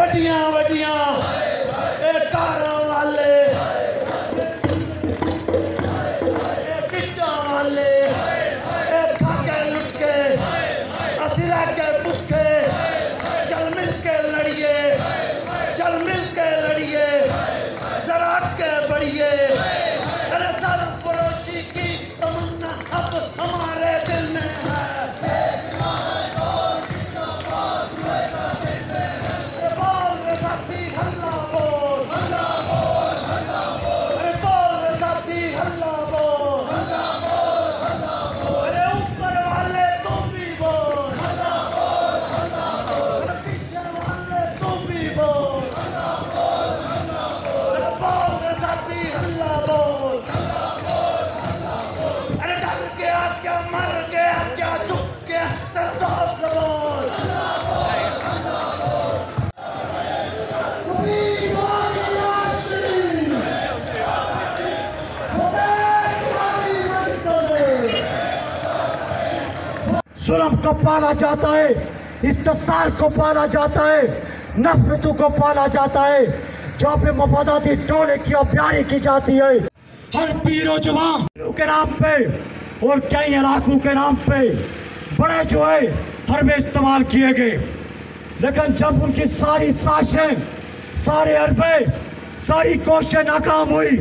वड्डियां वड्डियां कारां वाले टिट्टां वाले खा के लुट के असी रह के भुखे चल मिल के लड़िए चल मिल के लड़िए जरा के बढ़िए अरे सर फरोशी की तमन्ना अब हमारे दिल में है जुल्म को पाला जाता है, इस्तेसाल को पाला जाता है, नफरतों को पाला जाता है, जहाँ पे मफादाती टोले की प्यारी की जाती है। हर पीरो जवान के नाम पे और कई इलाकों के नाम पे बड़े जो है हर में इस्तेमाल किए गए, लेकिन जब उनकी सारी साजिशें, सारे अरबे, सारी कोशिशें नाकाम हुई